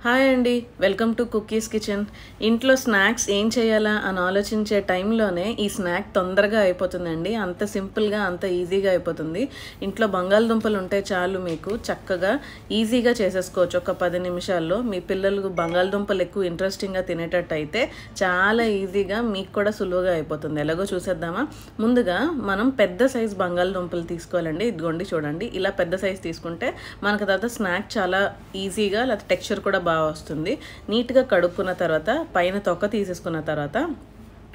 Hi అండి, welcome to cookies kitchen. ఇంట్లో snacks ఏం చేయాలా అని ఆలోచించే టైంలోనే ఈ స్నాక్ తొందరగా అయిపోతుందండి. అంత సింపుల్గా, అంత ఈజీగా అయిపోతుంది. ఇంట్లో బంగాళదుంపలు ఉంటే చాలు, మీకు చక్కగా ఈజీగా చేసేసుకోవచ్చు. ఒక 10 నిమిషాల్లో మీ పిల్లలు బంగాళదుంపలు ఎక్కువ ఇంట్రెస్టింగ్గా తినేటట్టు అయితే చాలా ఈజీగా మీకు కూడా సులువుగా అయిపోతుంది. ఎలాగో చూసేద్దామా? ముందుగా మనం పెద్ద సైజ్ బంగాళదుంపలు తీసుకోవాలండి. ఇదిగోండి చూడండి, ఇలా పెద్ద సైజ్ తీసుకుంటే మనకు తర్వాత స్నాక్ చాలా ఈజీగా, లేదా టెక్స్చర్ కూడా బాగా వస్తుంది. నీట్గా కడుక్కున్న తర్వాత పైన తొక్క తీసేసుకున్న తర్వాత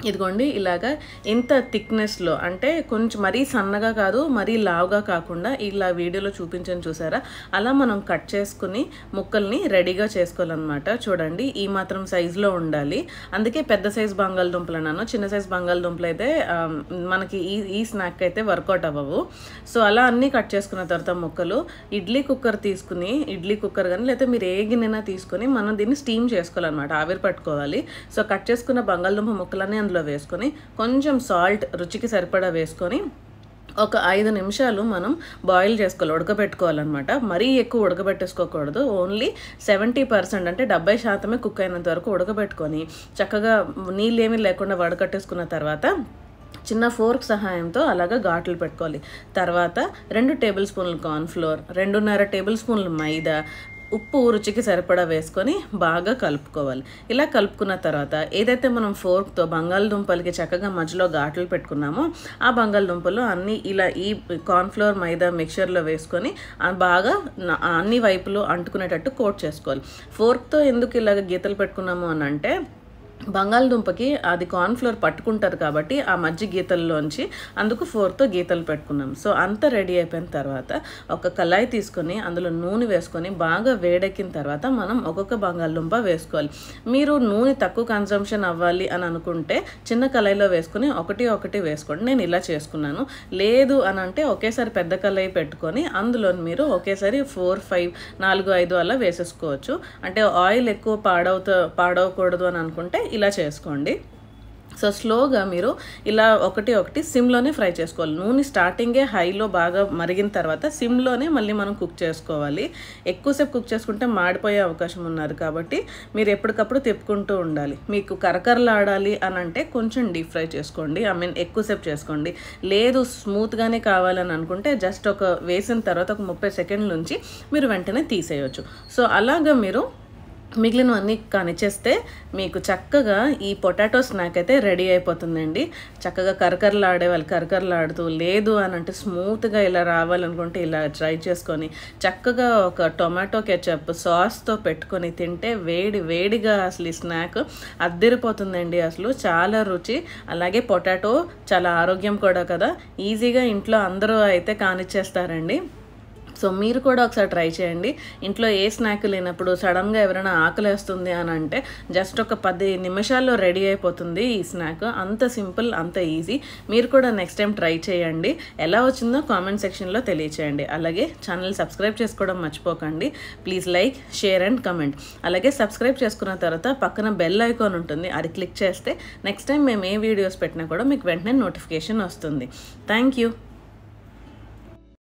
ఇదిగోండి ఇలాగా ఇంత థిక్నెస్లో, అంటే కొంచెం మరీ సన్నగా కాదు, మరీ లావుగా కాకుండా ఇలా వీడియోలో చూపించని చూసారా, అలా మనం కట్ చేసుకుని ముక్కల్ని రెడీగా చేసుకోవాలన్నమాట. చూడండి, ఈ మాత్రం సైజులో ఉండాలి. అందుకే పెద్ద సైజు బంగాళదుంపలు అన్నాను. చిన్న సైజు బంగాళదుంపలు అయితే మనకి ఈ స్నాక్ అయితే వర్కౌట్ అవ్వవు. సో అలా అన్నీ కట్ చేసుకున్న తర్వాత ముక్కలు ఇడ్లీ కుక్కర్ తీసుకుని, ఇడ్లీ కుక్కర్ కానీ లేకపోతే మీరు ఏ గిన్నెనా తీసుకొని మనం దీన్ని స్టీమ్ చేసుకోవాలన్నమాట, ఆవిరి పట్టుకోవాలి. సో కట్ చేసుకున్న బంగాళదుంప ముక్కలన్నీ అందులో వేసుకొని కొంచెం సాల్ట్ రుచికి సరిపడా వేసుకొని ఒక 5 నిమిషాలు మనం బాయిల్ చేసుకోవాలి, ఉడకబెట్టుకోవాలన్నమాట. మరీ ఎక్కువ ఉడకబెట్టేసుకోకూడదు. ఓన్లీ 70%, అంటే 70% కుక్ అయినంత వరకు ఉడకబెట్టుకొని చక్కగా నీళ్ళు ఏమీ లేకుండా వడకట్టేసుకున్న తర్వాత చిన్న ఫోర్క్ సహాయంతో అలాగా ఘాట్లు పెట్టుకోవాలి. తర్వాత 2 టేబుల్ స్పూన్లు కార్న్ఫ్లోర్, 2.5 టేబుల్ స్పూన్లు మైదా, ఉప్పు రుచికి సరిపడా వేసుకొని బాగా కలుపుకోవాలి. ఇలా కలుపుకున్న తర్వాత ఏదైతే మనం ఫోర్క్తో బంగాళదుంపలకి చక్కగా మధ్యలో ఘాట్లు పెట్టుకున్నామో ఆ బంగాళదుంపలు అన్నీ ఇలా ఈ కార్న్ఫ్లోర్ మైదా మిక్చర్లో వేసుకొని బాగా అన్ని వైపులు అంటుకునేటట్టు కోట్ చేసుకోవాలి. ఫోర్క్తో ఎందుకు ఇలాగ గీతలు పెట్టుకున్నాము అని అంటే, బంగాళదుంపకి అది కార్న్ఫ్లోర్ పట్టుకుంటారు కాబట్టి ఆ మధ్య గీతల్లోంచి, అందుకు ఫోర్క్తో గీతలు పెట్టుకున్నాం. సో అంతా రెడీ అయిపోయిన తర్వాత ఒక కళాయి తీసుకొని అందులో నూనె వేసుకొని బాగా వేడెక్కిన తర్వాత మనం ఒక్కొక్క బంగాళదుంప వేసుకోవాలి. మీరు నూనె తక్కువ కన్సంప్షన్ అవ్వాలి అని అనుకుంటే చిన్న కళాయిలో వేసుకొని ఒకటి వేసుకోండి. నేను ఇలా చేసుకున్నాను. లేదు అని అంటే ఒకేసారి పెద్ద కళాయి పెట్టుకొని అందులో మీరు ఒకేసారి 4, 5, 4, 5 అలా వేసేసుకోవచ్చు. అంటే ఆయిల్ ఎక్కువ పాడవకూడదు అని అనుకుంటే ఇలా చేసుకోండి. సో స్లోగా మీరు ఇలా ఒకటి సిమ్లోనే ఫ్రై చేసుకోవాలి. నూనె స్టార్టింగే హైలో బాగా మరిగిన తర్వాత సిమ్లోనే మళ్ళీ మనం కుక్ చేసుకోవాలి. ఎక్కువసేపు కుక్ చేసుకుంటే మాడిపోయే అవకాశం ఉన్నారు కాబట్టి మీరు ఎప్పటికప్పుడు తిప్పుకుంటూ ఉండాలి. మీకు కరకరలాడాలి అని అంటే కొంచెం డీప్ ఫ్రై చేసుకోండి, ఎక్కువసేపు చేసుకోండి. లేదు స్మూత్గానే కావాలని అనుకుంటే జస్ట్ వేసిన తర్వాత ఒక 30 సెకండ్ల నుంచి మీరు వెంటనే తీసేయచ్చు. సో అలాగా మీరు మిగిలినవన్నీ కానిచ్చేస్తే మీకు చక్కగా ఈ పొటాటో స్నాక్ అయితే రెడీ అయిపోతుందండి. చక్కగా కరకరలాడుతూ, లేదు అని అంటే స్మూత్గా ఇలా రావాలనుకుంటే ఇలా ట్రై చేసుకొని చక్కగా ఒక టొమాటో కెచప్ సాస్తో పెట్టుకొని తింటే వేడిగా అసలు ఈ స్నాక్ అద్దరిపోతుందండి. అసలు చాలా రుచి, అలాగే పొటాటో చాలా ఆరోగ్యం కూడా కదా. ఈజీగా ఇంట్లో అందరూ అయితే కానిచ్చేస్తారండి. సో మీరు కూడా ఒకసారి ట్రై చేయండి. ఇంట్లో ఏ స్నాక్ లేనప్పుడు సడన్గా ఎవరైనా ఆకలేస్తుంది అని అంటే జస్ట్ ఒక 10 నిమిషాల్లో రెడీ అయిపోతుంది ఈ స్నాక్. అంత సింపుల్, అంత ఈజీ. మీరు కూడా నెక్స్ట్ టైం ట్రై చేయండి. ఎలా వచ్చిందో కామెంట్ సెక్షన్లో తెలియచేయండి. అలాగే ఛానల్ సబ్స్క్రైబ్ చేసుకోవడం మర్చిపోకండి. Please like, share and comment. అలాగే సబ్స్క్రైబ్ చేసుకున్న తర్వాత పక్కన బెల్ ఐకాన్ ఉంటుంది, అది క్లిక్ చేస్తే నెక్స్ట్ టైం మేము ఏ వీడియోస్ పెట్టినా కూడా మీకు వెంటనే నోటిఫికేషన్ వస్తుంది. Thank you.